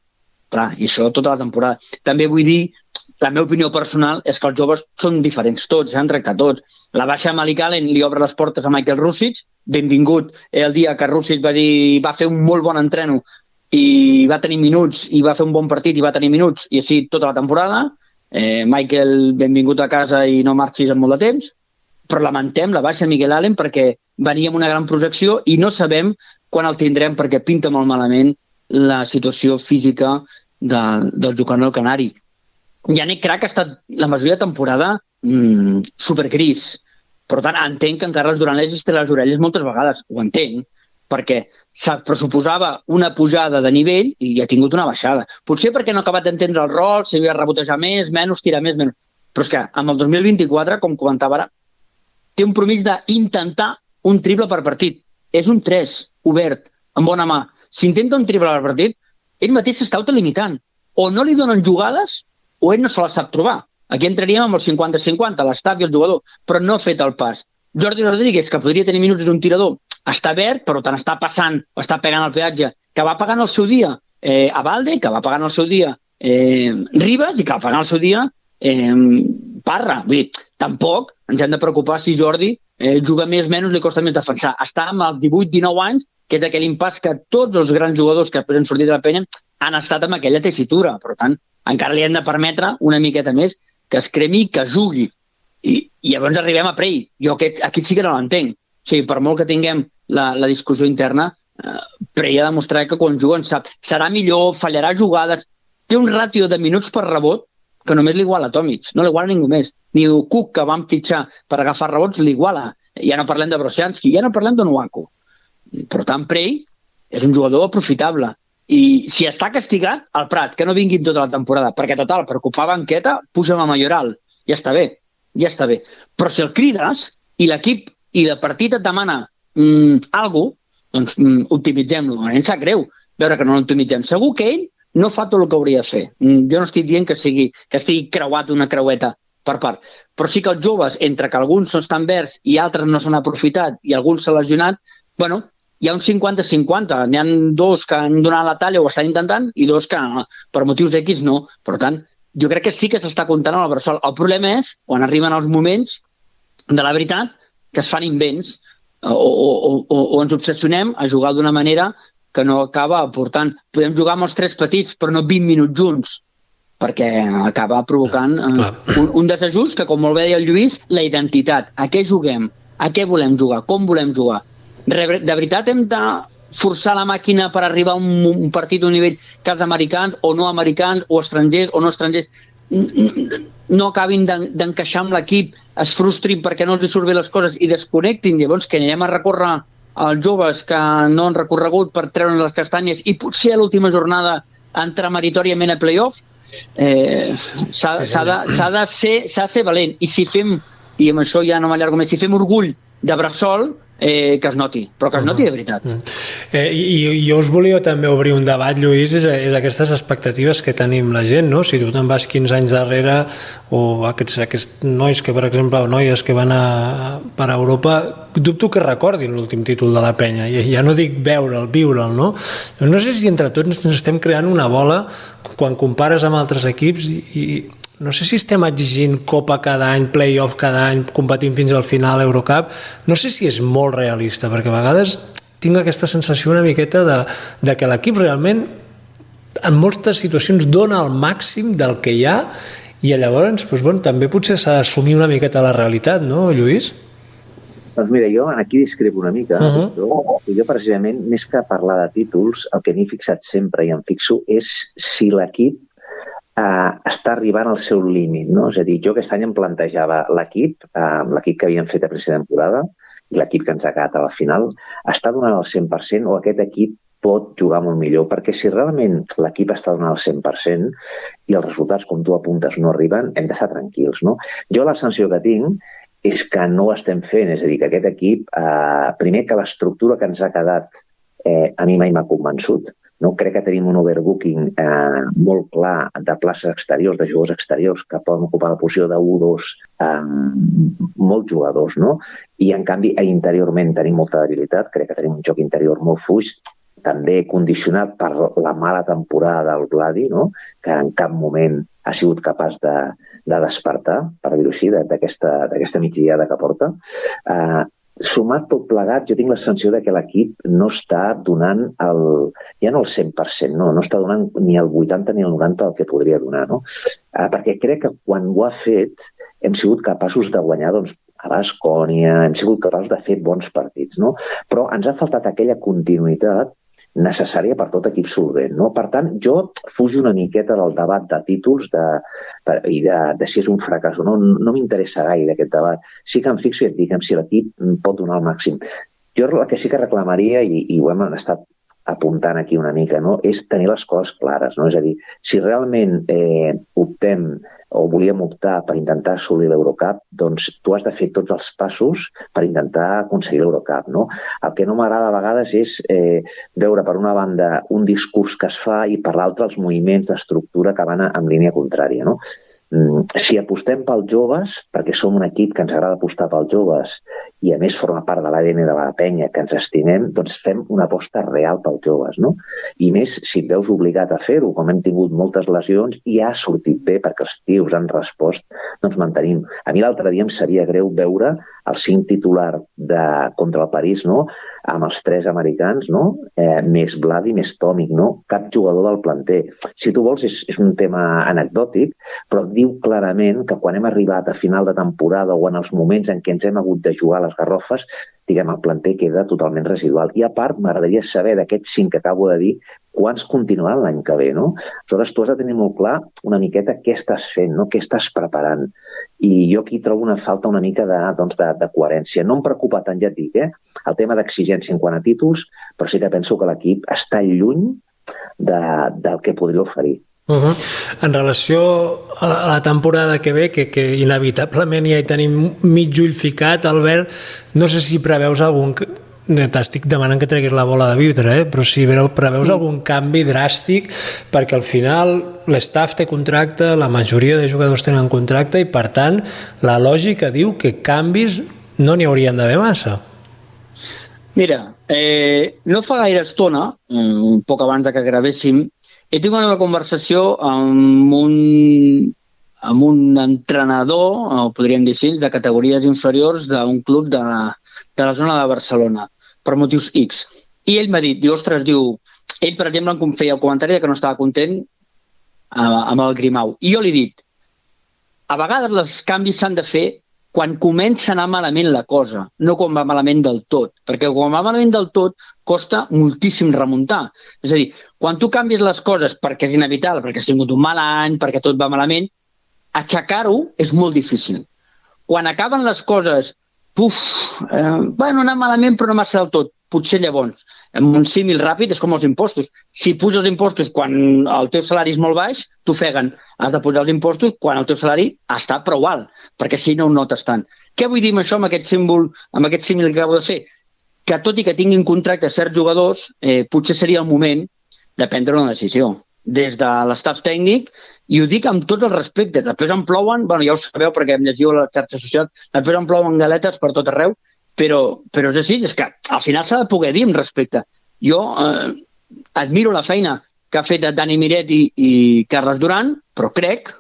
Clar, i això tota la temporada. També vull dir, la meva opinió personal és que els joves són diferents tots, s'han tractat tots. La baixa Malik Allen li obre les portes a Michael Rusic, benvingut el dia que Rusic va fer un molt bon entreno i va tenir minuts, i va fer un bon partit i va tenir minuts, i així tota la temporada. Michael, benvingut a casa i no marxis en molt de temps, però lamentem la baixa Miguel Allen perquè venia amb una gran projecció i no sabem quan el tindrem perquè pinta molt malament la situació física del jugador canari. Yannick Crac ha estat la majoria de temporada supergris. Per tant, entenc que encara els Duranells té les orelles moltes vegades. Ho entenc, perquè se pressuposava una pujada de nivell i ha tingut una baixada. Potser perquè no ha acabat d'entendre el rol, si havia de rebotejar més, menys, tirar més, menys. Però és que amb el 2024, com comentava ara, té un promís d'intentar un triple per partit. És un 3, obert, amb bona mà. Si intenta un triple per partit, ell mateix s'està autolimitant. O no li donen jugades o ell no se la sap trobar. Aquí entraríem amb el 50-50, l'estaf i el jugador, però no ha fet el pas. Jordi Rodríguez, que podria tenir minuts d'un tirador, està verd, però tant està passant o està pegant el peatge, que va pagant el seu dia a Valde, que va pagant el seu dia Ribas i que va pagant el seu dia Parra. Vull dir, tampoc ens hem de preocupar si Jordi juga més o menys, li costa més defensar. Està amb els 18-19 anys, que és aquell impàs que tots els grans jugadors que han sortit de la penya han estat amb aquella tessitura. Per tant, encara li hem de permetre una miqueta més que es cremi, que jugui. I llavors arribem a Prey. Jo aquí sí que no l'entenc. O sigui, per molt que tinguem la discussió interna, Prey ha demostrat que quan juga en sap. Serà millor, fallarà jugades. Té un ràtio de minuts per rebot que només l'iguala Tomic. No l'iguala ningú més. Ni el Cook, que vam fitxar per agafar rebots, l'iguala. Ja no parlem de Brosianski, ja no parlem de Nwako. Per tant, Prey és un jugador aprofitable. I si està castigat, el Prat, que no vinguin tota la temporada, perquè total, per ocupar banqueta, puja'm a Mayoral. Ja està bé, ja està bé. Però si el crides i l'equip i el partit et demana alguna cosa, doncs optimitzem-lo. A mi em sap greu veure que no l'optimitzem. Segur que ell no fa tot el que hauria de fer. Jo no estic dient que estigui creuat una creueta per part. Però sí que els joves, entre que alguns no estan verds i altres no s'han aprofitat i alguns s'han lesionat, bueno, hi ha un 50-50. N'hi ha 2 que han donat la talla o ho estan intentant i 2 que per motius X no. Per tant, jo crec que sí que s'està comptant amb el Bressol. El problema és quan arriben els moments de la veritat que es fan invents o ens obsessionem a jugar d'una manera que no acaba aportant. Podem jugar amb els 3 petits però no 20 minuts junts perquè acaba provocant un desajust que, com molt bé deia el Lluís, la identitat. A què juguem? A què volem jugar? Com volem jugar? De veritat hem de forçar la màquina per arribar a un partit d'un nivell que els americans o no americans o estrangers o no estrangers no acabin d'encaixar amb l'equip, es frustrin perquè no els hi surt bé les coses i desconnectin, llavors que anirem a recórrer als joves que no han recorregut per treure'n les castanyes i potser a l'última jornada entrar meritoriament a playoff. S'ha de ser valent, i si fem, i amb això ja no m'allargo més, si fem orgull de Bressol, que es noti, però que es noti de veritat. I jo us volia també obrir un debat, Lluís, és aquestes expectatives que tenim la gent, no? Si tu te'n vas 15 anys darrere, o aquests nois que, per exemple, o noies que van per Europa, dubto que recordin l'últim títol de la penya, ja no dic veure'l, viure'l, no? No sé si entre tots ens estem creant una bola quan compares amb altres equips i no sé si estem exigint Copa cada any, Playoff cada any, competint fins al final, Eurocup. No sé si és molt realista, perquè a vegades tinc aquesta sensació una miqueta de que l'equip realment en moltes situacions dona el màxim del que hi ha i llavors també potser s'ha d'assumir una miqueta la realitat, no, Lluís? Doncs mira, jo aquí discrepo una mica. Jo precisament, més que parlar de títols, el que m'he fixat sempre i em fixo és si l'equip està arribant al seu límit, no? És a dir, jo aquest any em plantejava l'equip que havíem fet a primera temporada i l'equip que ens ha quedat a la final, està donant el 100% o aquest equip pot jugar molt millor, perquè si realment l'equip està donant el 100% i els resultats, com tu apuntes, no arriben, hem d'estar tranquils, no? Jo la sensació que tinc és que no ho estem fent. És a dir, que aquest equip, primer que l'estructura que ens ha quedat a mi mai m'ha convençut. No? Crec que tenim un overbooking molt clar de places exteriors, de jugadors exteriors que poden ocupar la posició de 1-2, molts jugadors, no? I en canvi interiorment tenim molta debilitat, crec que tenim un joc interior molt fluix, també condicionat per la mala temporada del Vladi, no? Que en cap moment ha sigut capaç de despertar, per dir-ho així, d'aquesta migdiada que porta. Sumat tot plegat, jo tinc la sensació que l'equip no està donant ja no el 100%, no està donant ni el 80 ni el 90 del que podria donar, no? Perquè crec que quan ho ha fet hem sigut capaços de guanyar, doncs, a Baskonia, hem sigut capaços de fer bons partits, no? Però ens ha faltat aquella continuïtat necessària per tot equip solvent, no? Per tant, jo fujo una miqueta del debat de títols i de si és un fracàs o no. No m'interessa gaire aquest debat. Sí que em fixo i et dic si l'equip pot donar el màxim. Jo el que sí que reclamaria, i ho hem estat apuntant aquí una mica, no? És tenir les coses clares, no? És a dir, si realment optem o volíem optar per intentar assolir l'Eurocup, doncs tu has de fer tots els passos per intentar aconseguir l'Eurocup, no? El que no m'agrada a vegades és veure per una banda un discurs que es fa i per l'altra els moviments d'estructura que van en línia contrària, no? Si apostem pels joves, perquè som un equip que ens agrada apostar pels joves i a més forma part de l'ADN de la penya que ens estimem, doncs fem una aposta real pels joves, no? I més si et veus obligat a fer-ho, com hem tingut moltes lesions i ha sortit bé perquè els tios han respost, doncs mantenim. A mi l'altre dia em sabia greu veure el 5 titular contra el París, no? Amb els 3 americans, no? Més Vladi, més Tomic, no? Cap jugador del planter. Si tu vols, és un tema anecdòtic, però diu clarament que quan hem arribat a final de temporada o en els moments en què ens hem hagut de jugar a les garrofes, diguem, el planter queda totalment residual. I a part, m'agradaria saber d'aquests 5 que acabo de dir, quants continuaran l'any que ve, no? Aleshores, tu has de tenir molt clar una miqueta què estàs fent, no? Què estàs preparant. I jo aquí trobo una falta una mica de coherència. No em preocupa tant, ja et dic, el tema d'exigència en quant a títols, però sí que penso que l'equip està lluny del que podria oferir. En relació a la temporada que ve, que inevitablement ja hi tenim mig ull ficat, Albert, no sé si preveus algun... T'estic demanant que treguis la bola de vidre, però si preveus algun canvi dràstic, perquè al final l'estaff té contracte, la majoria de jugadors tenen contracte i per tant la lògica diu que canvis no n'hi haurien d'haver massa. Mira, no fa gaire estona, un poc abans que gravéssim, he tingut una conversació amb un entrenador, o podríem dir així, de categories inferiors d'un club de la zona de Barcelona, per motius X. I ell m'ha dit, ostres, ell, per exemple, em feia el comentari que no estava content amb el Grimau. I jo li he dit, a vegades els canvis s'han de fer quan comença a anar malament la cosa, no quan va malament del tot, perquè quan va malament del tot costa moltíssim remuntar. És a dir, quan tu canvies les coses perquè és inevitable, perquè has tingut un mal any, perquè tot va malament, aixecar-ho és molt difícil. Quan acaben les coses, anar malament però no massa del tot, potser llavors, amb un símil ràpid és com els impostos. Si puges els impostos quan el teu salari és molt baix, t'ofeguen. Has de pujar els impostos quan el teu salari està prou alt, perquè si no ho notes tant. Què vull dir amb això, amb aquest símbol, amb aquest símil que acabo de fer? Que tot i que tinguin contracte certs jugadors, potser seria el moment de prendre una decisió. Des de l'estaf tècnic, i ho dic amb tots els respectes. Després em plouen, ja ho sabeu perquè em llegiu a la xarxa social, després em plouen galetes per tot arreu, però és així, és que al final s'ha de poder dir amb respecte. Jo admiro la feina que ha fet Dani Miret i Carles Duran, però crec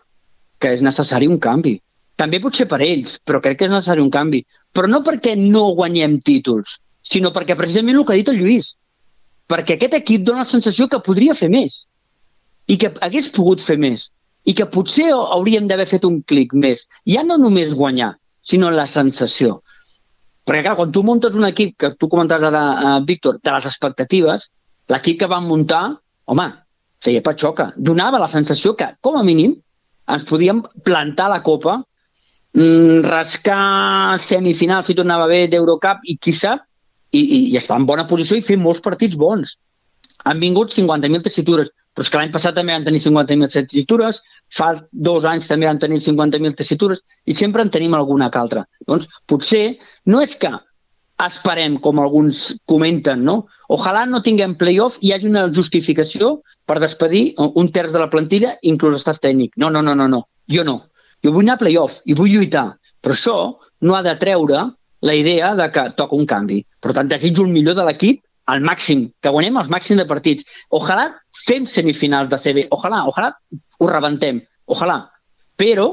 que és necessari un canvi. També potser per ells, però crec que és necessari un canvi. Però no perquè no guanyem títols, sinó perquè precisament el que ha dit el Lluís, perquè aquest equip dona la sensació que podria fer més i que hagués pogut fer més i que potser hauríem d'haver fet un clic més. Ja no només guanyar, sinó la sensació. Perquè, clar, quan tu muntes un equip, que tu comentaves ara, Víctor, de les expectatives, l'equip que vam muntar, home, feia patxoca. Donava la sensació que, com a mínim, ens podíem plantar la copa, rascar semifinals si tot anava bé d'Eurocup i qui sap, i estar en bona posició i fer molts partits bons. Han vingut 50.000 tessitures. però és que l'any passat també van tenir 50.000 tessitures, fa 2 anys també van tenir 50.000 tessitures, i sempre en tenim alguna que altra. Doncs potser no és que esperem, com alguns comenten, no? Ojalà no tinguem play-off i hi hagi una justificació per despedir un terç de la plantilla, inclús estat tècnic. No. Jo no. Jo vull anar a play-off i vull lluitar. Però això no ha de treure la idea de que toca un canvi. Per tant, desitjo el millor de l'equip al màxim, que guanyem els màxims de partits. Ojalà fem semifinals de CB. Ojalà ho rebentem. Ojalà. Però,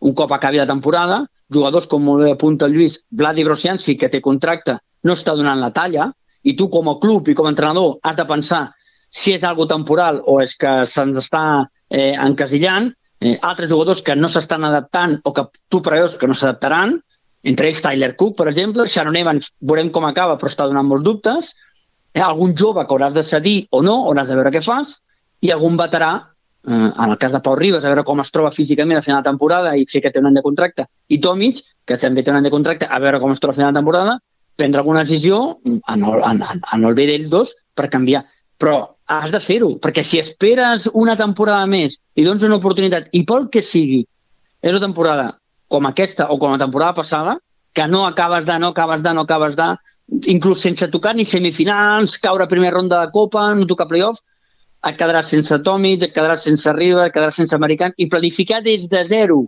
un cop acabi la temporada, jugadors com molt bé apunta el Lluís, Vladi Brosianski, que té contracte, no està donant la talla, i tu com a club i com a entrenador has de pensar si és algo temporal o és que se'ns està encasillant, altres jugadors que no s'estan adaptant o que tu preveus que no s'adaptaran, entre ells Tyler Cook, per exemple, Sharon Evans, veurem com acaba, però està donant molts dubtes, algun jove que hauràs de cedir o no, hauràs de veure què fas, i algun veterà, en el cas de Pau Ribas, a veure com es troba físicament a final de temporada i sé que té un any de contracte, i Tomic, que també té un any de contracte, a veure com es troba a final de temporada, prendre alguna decisió en el bé d'ells dos per canviar. Però has de fer-ho, perquè si esperes una temporada més i dones una oportunitat, i pel que sigui, és una temporada com aquesta o com la temporada passada, que no acabes de, inclús sense tocar ni semifinals, caure a primera ronda de Copa, no tocar play-off, et quedaràs sense Tomic, et quedaràs sense Ribas, et quedaràs sense American, i planificar des de zero,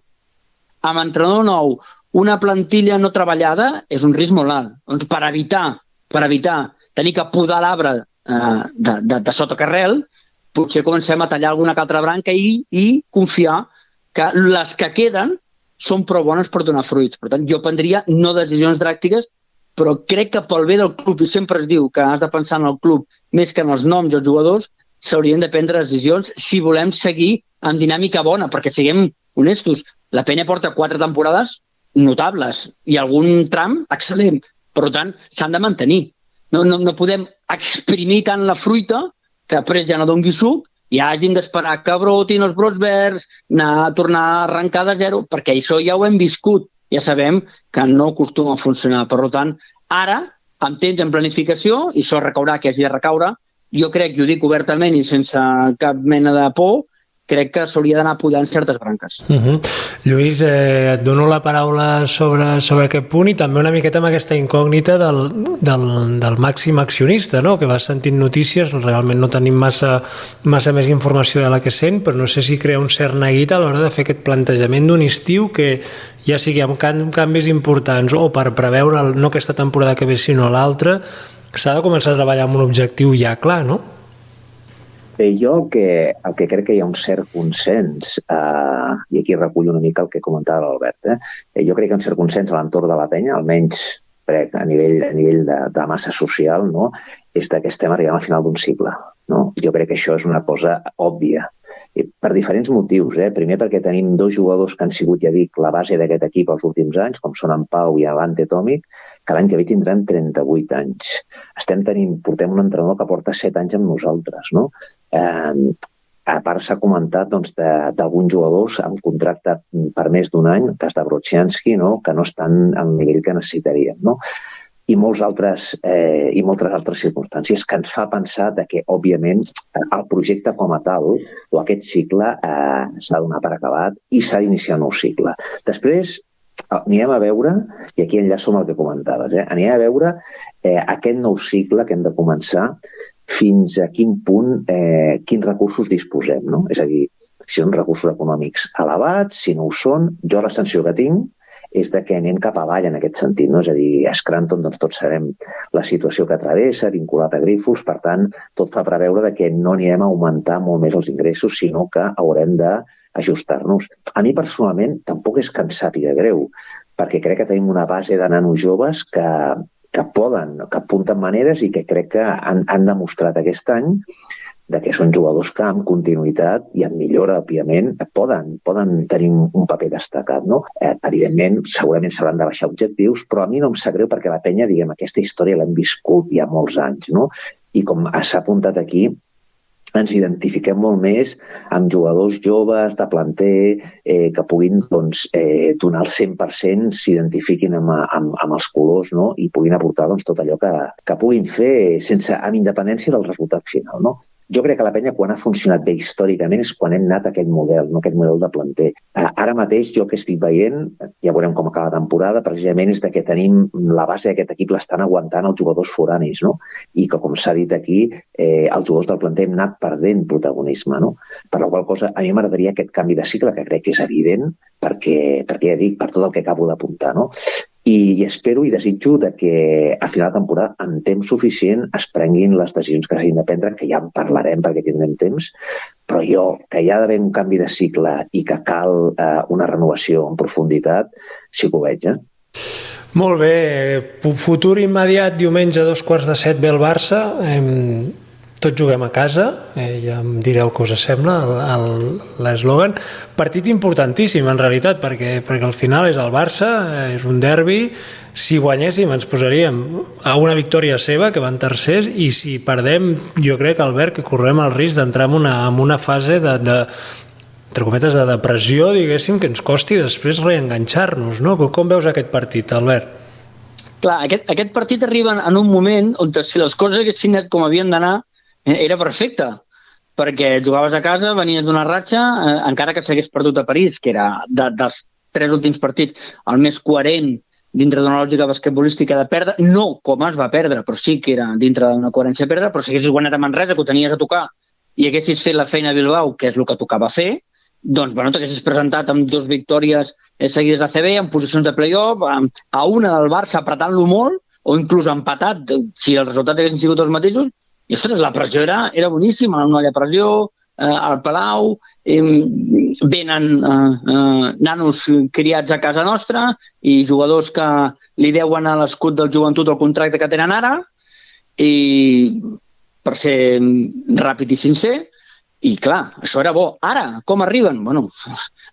amb entrenador nou, una plantilla no treballada, és un risc molt alt. Doncs per evitar tenir que podar l'arbre de sota carrel, potser comencem a tallar alguna altra branca i confiar que les que queden són prou bones per donar fruits. Per tant, jo prendria no decisions dràstiques, però crec que pel bé del club, i sempre es diu que has de pensar en el club més que en els noms i els jugadors, s'haurien de prendre decisions si volem seguir en dinàmica bona, perquè siguem honestos, la Penya porta 4 temporades notables i algun tram excel·lent. Per tant, s'han de mantenir. No podem exprimir tant la fruita que després ja no doni suc i hàgim d'esperar que brotin els brots verds, tornar a arrencar de zero, perquè això ja ho hem viscut. Ja sabem que no acostuma a funcionar. Per tant, ara, amb temps en planificació, i això recaurà que hagi de recaure, jo crec, i ho dic obertament i sense cap mena de por, crec que s'hauria d'anar podant certes branques. Lluís, et dono la paraula sobre aquest punt i també una miqueta amb aquesta incògnita del màxim accionista, no? Que vas sentint notícies, realment no tenim massa més informació de la que sent, però no sé si crea un cert neguit a l'hora de fer aquest plantejament d'un estiu que ja sigui amb canvis importants o per preveure no aquesta temporada que ve sinó l'altra, s'ha de començar a treballar amb un objectiu ja clar, no? Bé, jo el que crec que hi ha un cert consens, i aquí recullo una mica el que comentava l'Albert, jo crec que hi ha un cert consens a l'entorn de la penya, almenys crec a nivell de massa social, no? És que estem arribant al final d'un cicle. No? Jo crec que això és una cosa òbvia. I per diferents motius. Primer perquè tenim 2 jugadors que han sigut, ja dic, la base d'aquest equip els últims anys, com són en Pau i l'Ante Tomic, que l'any que ve tindran 38 anys. Portem un entrenador que porta 7 anys amb nosaltres. No? A part s'ha comentat d'alguns jugadors amb contracte per més d'un any, el cas de Brosianski, no? Que no estan al nivell que necessitaríem. No? I moltes altres circumstàncies que ens fa pensar que, òbviament, el projecte com a tal, o aquest cicle, s'ha de donar per acabat i s'ha d'iniciar un nou cicle. Després, anirem a veure, i aquí enllaço amb el que comentaves, anirem a veure aquest nou cicle que hem de començar, fins a quin punt, quins recursos disposem. No? És a dir, si són recursos econòmics elevats, si no ho són, jo la sensació que tinc és que anem cap avall en aquest sentit. No? És a dir, a Scranton tots sabem la situació que travessa, vinculat a Grifos, per tant, tot fa preveure que no anirem a augmentar molt més els ingressos, sinó que haurem d'ajustar-nos. A mi, personalment, tampoc és que em sàpiga greu, perquè crec que tenim una base de nanos joves que apunten maneres i que crec que han demostrat aquest any que són jugadors que amb continuïtat i amb millora, òbviament, poden tenir un paper destacat. No? Evidentment, segurament s'hauran de baixar objectius, però a mi no em sap greu perquè la penya, diguem, aquesta història l'hem viscut ja molts anys. No? I com s'ha apuntat aquí, ens identifiquem molt més amb jugadors joves, de planter, que puguin donar el 100%, s'identifiquin amb els colors, no? I puguin aportar tot allò que puguin fer amb independència del resultat final. No? jo crec que la penya quan ha funcionat bé històricament és quan hem anat a aquest model, no aquest model de planter. Ara mateix jo que estic veient, ja veurem com acaba la temporada, precisament és que tenim la base d'aquest equip l'estan aguantant els jugadors foranis, no? I que, com s'ha dit aquí, els jugadors del planter hem anat perdent protagonisme, no? Per la qual cosa, a mi m'agradaria aquest canvi de cicle, que crec que és evident, perquè ja dic, per tot el que acabo d'apuntar, no? I espero i desitjo que a final de temporada, amb temps suficient, es prenguin les decisions que s'hagin de prendre, que ja en parlarem perquè tindrem temps, però jo, que hi ha d'haver un canvi de cicle i que cal una renovació en profunditat, sí que ho veig, Molt bé. Futur immediat, diumenge a 6:45 ve el Barça. Tots juguem a casa, ja em direu què us sembla l'eslògan. Partit importantíssim en realitat, perquè al final és el Barça, és un derbi. Si guanyéssim ens posaríem a una victòria seva, que van tercers, i si perdem, jo crec, Albert, que correm el risc d'entrar en una fase entre cometes, de depressió, diguéssim, que ens costi després reenganxar-nos, no? Com veus aquest partit, Albert? Clar, aquest partit arriba en un moment on si les coses haguessin anat com havien d'anar, era perfecte, perquè jugaves a casa, venies d'una ratxa, encara que s'hagués perdut a París, que era dels 3 últims partits el més coherent dintre d'una lògica basquetbolística de perdre, no com es va perdre, però sí que era dintre d'una coherència de perdre, però si haguessis guanyat a Manresa, que ho tenies a tocar, i haguessis fet la feina a Bilbao, que és el que tocava fer, doncs t'haguessis presentat amb 2 victòries seguides de CB, en posicions de play-off, a una del Barça apretant-lo molt, o inclús empatat, si els resultats haguessin sigut els mateixos. I, ostres, la pressió era boníssima, una olla pressió, al Palau, venen nanos criats a casa nostra i jugadors que li deuen a l'escut del Joventut el contracte que tenen ara, i per ser ràpid i sincer, i clar, això era bo. Ara, com arriben? Bueno,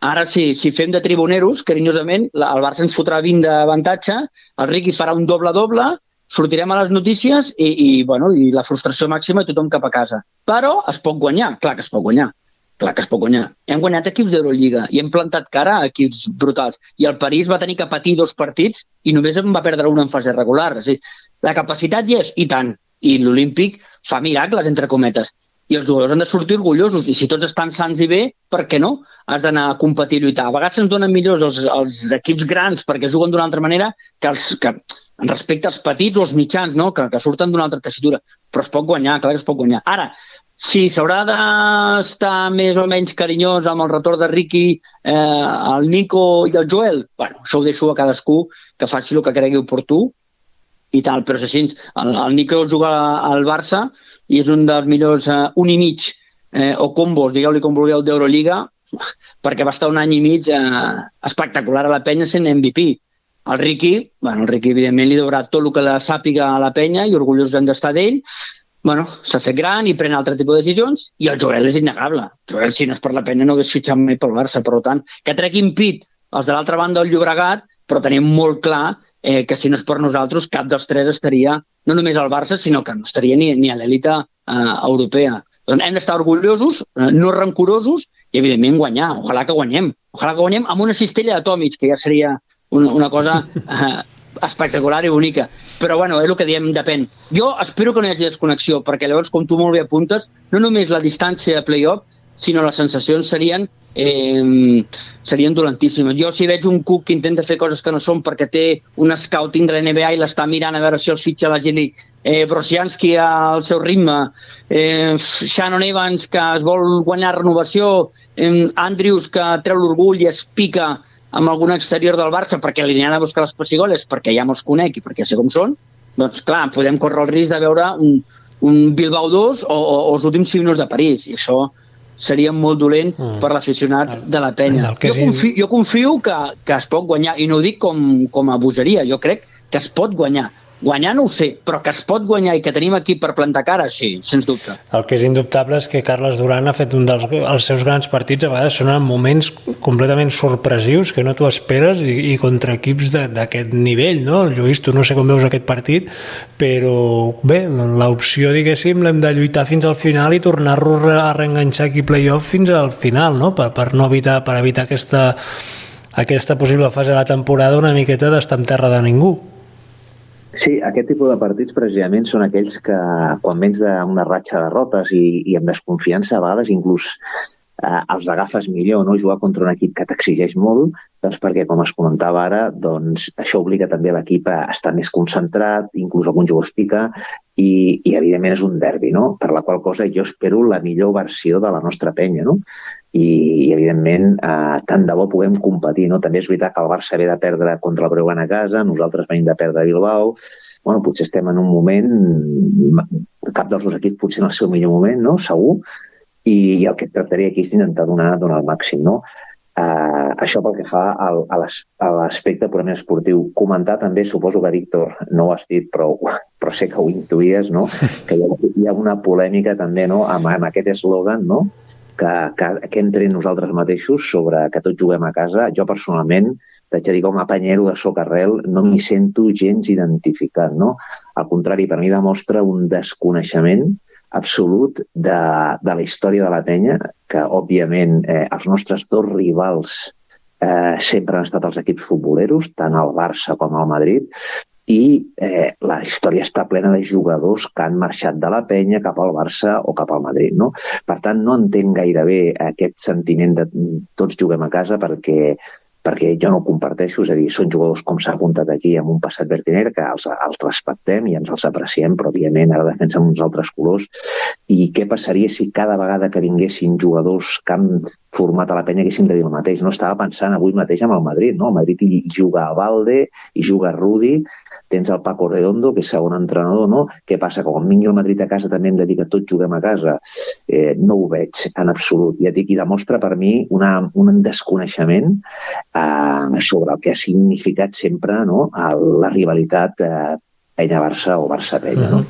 ara si fem de tribuneros, carinyosament, el Barça ens fotrà 20 d'avantatge, el Riqui farà un doble-doble, sortirem a les notícies i la frustració màxima i tothom cap a casa. Però es pot guanyar, clar que es pot guanyar. Hem guanyat equips d'Eurolliga i hem plantat cara a equips brutals. I el París va tenir que patir 2 partits i només en va perdre un en fase regular. És a dir, la capacitat hi és, i tant. I l'Olímpic fa miracles, entre cometes. I els jugadors han de sortir orgullosos. I si tots estan sants i bé, per què no? Has d'anar a competir i lluitar. A vegades se'ns donen millors els equips grans perquè juguen d'una altra manera que respecte als petits o als mitjans, no? que surten d'una altra tessitura. Però es pot guanyar, clar que es pot guanyar. Ara, si s'haurà d'estar més o menys carinyós amb el retorn de Riqui, el Nico i el Joel, això ho deixo a cadascú que faci el que cregui oportú i tal, però és així. El Nico juga al Barça i és un dels millors 1 i mig o combos, digueu-li com vulgueu, d'Eurolliga, perquè va estar 1 any i mig espectacular a la penya sent MVP. El Riqui, evidentment, li deurà tot el que la sàpiga a la penya i orgullosos hem d'estar d'ell. S'ha fet gran i pren altre tipus de decisions, i el Joel és innegable. Joel, si no és per la penya, no hagués fitxat mai pel Barça. Per tant, que treguin pit els de l'altra banda del Llobregat, però tenim molt clar que si no és per nosaltres, cap dels 3 estaria, no només al Barça, sinó que no estaria ni a l'elita europea. Hem d'estar orgullosos, no rancorosos, i evidentment guanyar. Ojalà que guanyem. Ojalà que guanyem amb una cistella de Tomic, que ja seria una cosa espectacular i bonica. Però, és el que diem, depèn. Jo espero que no hi hagi desconnexió, perquè llavors, com tu molt bé apuntes, no només la distància de play-off, sinó les sensacions serien dolentíssimes. Jo, si veig un Cook que intenta fer coses que no són perquè té un scouting de la NBA i l'està mirant a veure si els fitxa la G-League, Brosianski al seu ritme, Shannon Evans que es vol guanyar renovació, Andrews que treu l'orgull i es pica amb algun exterior del Barça perquè li aniran a buscar les pessigoles, perquè ja me'ls conec i perquè sé com són, doncs clar, podem córrer el risc de veure un Bilbao 2 o els últims 5 minuts de París, i això seria molt dolent per l'aficionat de la penya. Jo confio que es pot guanyar, i no ho dic com a bogeria, jo crec que es pot guanyar. Guanyar no ho sé, però que es pot guanyar i que tenim aquí per plantar cara, sí, sens dubte. El que és indubtable és que Carles Duran ha fet un dels seus grans partits, a vegades són en moments completament sorpresius que no t'ho esperes i contra equips d'aquest nivell, no? Lluís, tu no sé com veus aquest partit, però bé, l'opció, diguéssim, l'hem de lluitar fins al final i tornar-lo a reenganxar aquí play-off fins al final, no? Per evitar aquesta possible fase de la temporada una miqueta d'estar en terra de ningú. Sí, aquest tipus de partits precisament són aquells que quan vens d'una ratxa de derrotes i amb desconfiança a vegades inclús els agafes millor, no? Jugar contra un equip que t'exigeix molt, doncs perquè, com es comentava ara, doncs això obliga també l'equip a estar més concentrat, inclús algun jugador es pica, i evidentment és un derbi, no? Per la qual cosa jo espero la millor versió de la nostra penya, no? I evidentment, tant de bo puguem competir, no? També és veritat que el Barça ve de perdre contra el Breogán a casa, nosaltres venim de perdre a Bilbao, bueno, potser estem en un moment, cap dels dos equips potser en el seu millor moment, no? Segur, i el que tractaria aquí és d'intentar donar el màxim, no? Això pel que fa a l'aspecte purament esportiu. Comentar també, suposo que Víctor no ho has dit, però sé que ho intuïes, no? Que hi ha una polèmica també, no? Amb aquest eslògan, no? Que entre nosaltres mateixos sobre que tots juguem a casa. Jo personalment, t'haig de dir, com a panyero de Socarrel, no m'hi sento gens identificat, no? Al contrari, per mi demostra un desconeixement absolut de la història de la penya, que òbviament els nostres dos rivals sempre han estat els equips futboleros, tant el Barça com el Madrid, i la història està plena de jugadors que han marxat de la penya cap al Barça o cap al Madrid, no? Per tant, no entenc gairebé aquest sentiment de tots juguem a casa perquè jo no ho comparteixo, és a dir, són jugadors, com s'ha apuntat aquí, amb un passat vertiner, que els respectem i ens els apreciem, però òbviament ara defensen uns altres colors. I què passaria si cada vegada que vinguessin jugadors que han format a la penya haguessin de dir el mateix? No, estava pensant avui mateix amb el Madrid, no? El Madrid hi juga a Valde, hi juga a Rudi, tens el Paco Redondo, que és segon entrenador, no? Què passa? Que quan vingui el Madrid a casa també hem de dir que tots juguem a casa? No ho veig en absolut. Ja dic, i demostra per mi un desconeixement sobre el que ha significat sempre, no? La rivalitat Penya-Barça o Barça-Penya, no?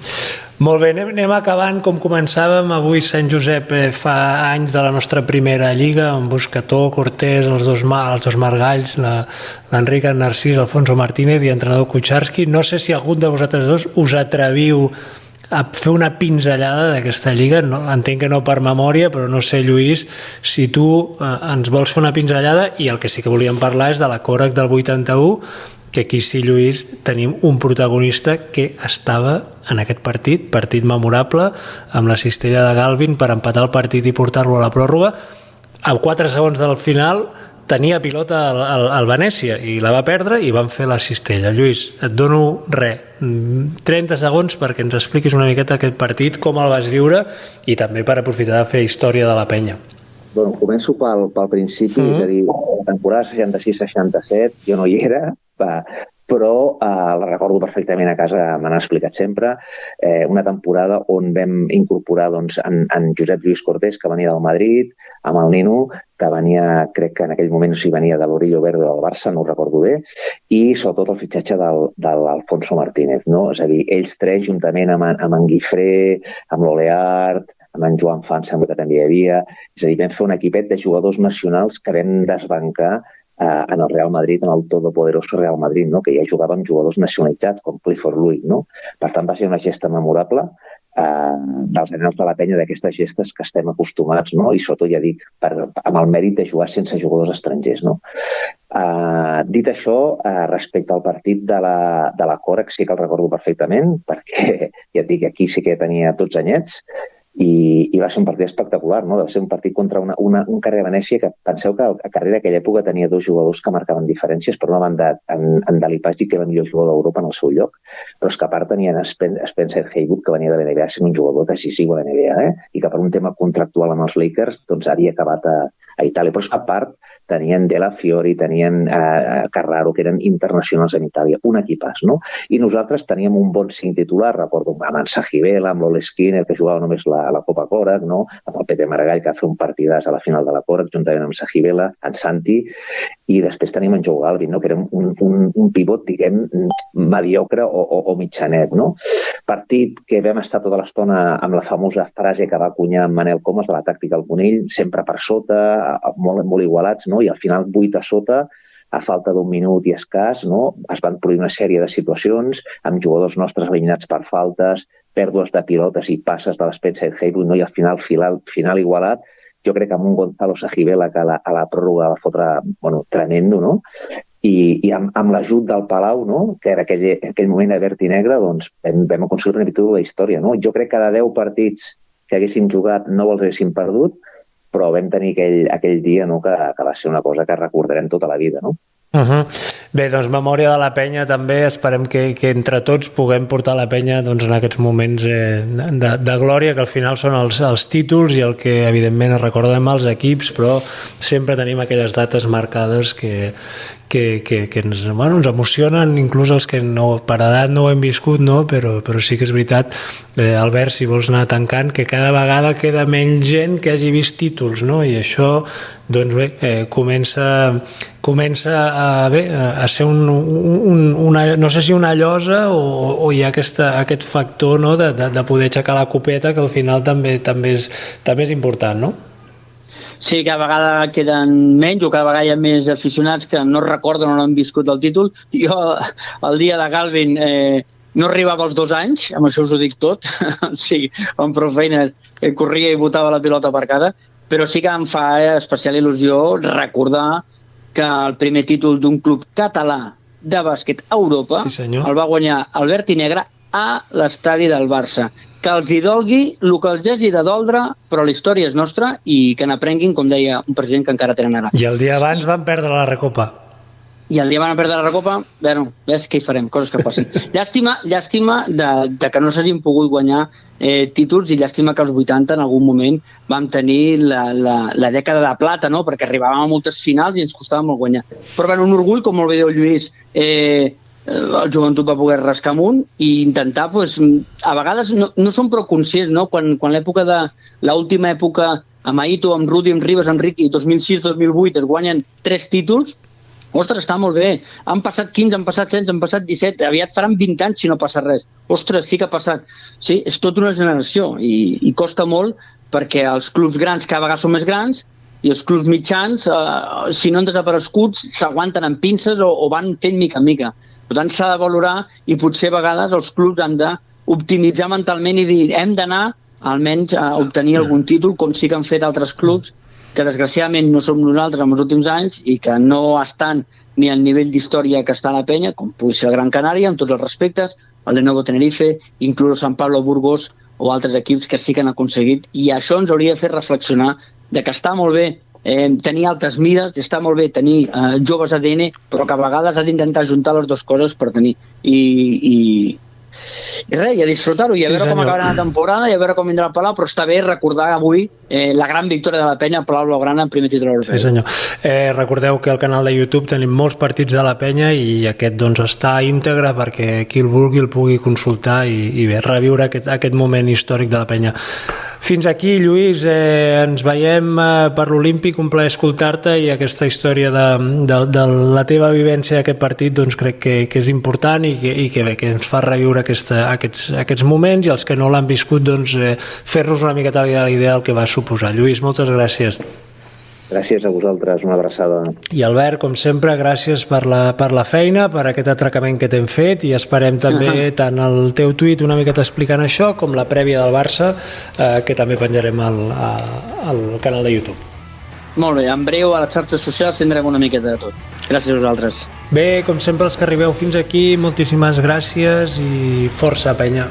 Molt bé, anem acabant com començàvem. Avui Sant Josep fa anys de la nostra primera lliga, amb Buscató, Cortés, els dos Margalls, l'Enric Narcís, Alfonso Martínez i l'entrenador Kucharski. No sé si algun de vosaltres dos us atreviu a fer una pinzellada d'aquesta lliga. No, entenc que no per memòria, però no sé, Lluís, si tu ens vols fer una pinzellada, i el que sí que volíem parlar és de la Còrec del 81, que aquí sí, Lluís, tenim un protagonista que estava en aquest partit memorable, amb la cistella de Galvin per empatar el partit i portar-lo a la pròrroga. A 4 segons del final tenia pilota al Venècia i la va perdre i van fer la cistella. Lluís, et dono 30 segons perquè ens expliquis una miqueta aquest partit, com el vas viure i també per aprofitar de fer història de la penya. Bueno, començo pel principi, és a dir, la temporada 66-67, jo no hi era, però la recordo perfectament a casa, me n'ha explicat sempre, una temporada on vam incorporar en Josep Lluís Cortés, que venia del Madrid, amb el Nino, que venia, crec que en aquell moment venia de l'Orillo Verde del Barça, no ho recordo bé, i sobretot el fitxatge de l'Alfonso Martínez, no? És a dir, ells tres, juntament amb en Guifré, amb l'Oleart, amb en Joan Fans, que també hi havia, és a dir, vam fer un equipet de jugadors nacionals que vam desbancar en el Real Madrid, en el todopoderoso Real Madrid, no? Que ja jugava amb jugadors nacionalitzats, com Clifford Luiz, no? Per tant, va ser una gesta memorable dels anels de la penya, d'aquestes gestes que estem acostumats, no? I sobretot, ja dic, amb el mèrit de jugar sense jugadors estrangers, no? Dit això, respecte al partit de la Còrec, sí que el recordo perfectament, perquè ja et dic, aquí sí que tenia 12 anyets, i va ser un partit espectacular, no? Va ser un partit contra un carrer Venècia que penseu que a carrer aquella època tenia dos jugadors que marcaven diferències. Per una banda, en Dali Pagi, que era el millor jugador d'Europa en el seu lloc, però és que a part tenien Spencer Haywood, que venia de la NBA, sent un jugador decisiu a la NBA, i que per un tema contractual amb els Lakers doncs havia acabat a Itàlia. Però a part tenien Della Fiori, tenien Carraro, que eren internacionals en Itàlia, un equipàs, no? I nosaltres teníem un bon 5 titular, recordo amb en Sajibela, amb l'Ole Skinner, que jugava només a la Copa Còrec, no? Amb el Pepe Maragall, que va fer un partidàs a la final de la Còrec, juntament amb Sajibela, en Santi, i després tenim en Joe Galvin, no? Que era un pivot, diguem, mediocre o mitjanet, no? Partit que vam estar tota l'estona amb la famosa frase que va acunyar Manel Comas de la tàctica al Conill, sempre per sota, molt igualats, no? I al final 8 a sota, a falta d'un minut i escàs, no? Es van produir una sèrie de situacions amb jugadors nostres eliminats per faltes, pèrdues de pilotes i passes de l'Spencer Haywood, no? I al final igualat, jo crec que amb un Gonzalo Sajibela que a la pròrroga va fotre, tremendo, no? i amb l'ajut del Palau, no? Que era aquell moment de verd i negre, doncs vam aconseguir una mica la història. No? Jo crec que de 10 partits que haguéssim jugat no els haguéssim perdut, però vam tenir aquell dia, no? que va ser una cosa que recordarem tota la vida. No? Bé, doncs memòria de la penya també, esperem que entre tots puguem portar la penya doncs, en aquests moments de glòria, que al final són els títols i el que evidentment recordem els equips, però sempre tenim aquelles dates marcades que ens emocionen, inclús els que per edat no ho hem viscut, no? Però sí que és veritat, Albert, si vols anar tancant, que cada vegada queda menys gent que hagi vist títols, no? I això doncs bé, comença a ser no sé si una llosa o hi ha aquest factor, no? de poder aixecar la copeta, que al final també és important, no? Sí, cada vegada queden menys o cada vegada hi ha més aficionats que no recorden o no han viscut el títol. Jo, el dia de Galvin, no arribava als 2 anys, amb això us ho dic tot, sí, amb prou feines corria i botava la pilota per casa, però sí que em fa especial il·lusió recordar que el primer títol d'un club català de bàsquet a Europa el va guanyar el verd i negre a l'estadi del Barça. Que els hi dolgui el que els hagi de doldre, però la història és nostra i que n'aprenguin, com deia un president que encara tenen ara. I el dia abans van perdre la Recopa. I el dia van perdre la Recopa, bueno, ves què hi farem, coses que passen. Llàstima de que no s'hagin pogut guanyar títols i llàstima que als 80 en algun moment vam tenir la dècada de plata, no? Perquè arribàvem a moltes finals i ens costava molt guanyar. Però bueno, un orgull, com molt bé diu el Lluís, el joventut va poder rascar amunt i intentar, pues, a vegades no som prou conscients, no? Quan l'època de l'última època amb Aito, amb Rudi, amb Ribas, amb Riqui, 2006-2008 es guanyen 3 títols, ostres, està molt bé, han passat 15, han passat 16, han passat 17, aviat faran 20 anys si no passa res, ostres, sí que ha passat, sí, és tota una generació i costa molt perquè els clubs grans cada vegada són més grans i els clubs mitjans, si no han desaparegut, s'aguanten amb pinces o van fent mica en mica. Per tant, s'ha de valorar i potser a vegades els clubs han d'optimitzar mentalment i dir hem d'anar almenys a obtenir algun títol, com sí que han fet altres clubs que desgraciadament no som nosaltres en els últims anys i que no estan ni al nivell d'història que està a la penya, com pugui ser el Gran Canària, amb tots els respectes, el Lenovo Tenerife, inclús Sant Pablo Burgos o altres equips que sí que han aconseguit. I això ens hauria de fer reflexionar de que està molt bé tenir altes mides, està molt bé tenir joves ADN, però que a vegades has d'intentar juntar les dues coses per tenir. I res, i a disfrutar-ho, i a veure com acabarà la temporada, i a veure com vindrà el Palau, però està bé recordar avui la gran victòria de la penya, el Palau Blaugrana en primer títol europeu. Sí, senyor. Recordeu que al canal de YouTube tenim molts partits de la penya i aquest doncs està íntegre perquè qui el vulgui el pugui consultar i bé, reviure aquest moment històric de la penya. Fins aquí, Lluís, ens veiem per l'Olímpic, un plaer escoltar-te i aquesta història de la teva vivència d'aquest partit doncs crec que és important i que bé, que ens fa reviure aquests moments i els que no l'han viscut doncs fer-nos una miqueta la idea del que va suposar. Lluís, moltes gràcies. Gràcies a vosaltres, una abraçada. I Albert, com sempre, gràcies per la feina, per aquest atracament que t'hem fet i esperem també tant el teu tuit una miqueta explicant això com la prèvia del Barça, que també penjarem al canal de YouTube. Molt bé, en breu a les xarxes socials tindrem una miqueta de tot. Gràcies a vosaltres. Bé, com sempre, els que arribeu fins aquí, moltíssimes gràcies i força, penya.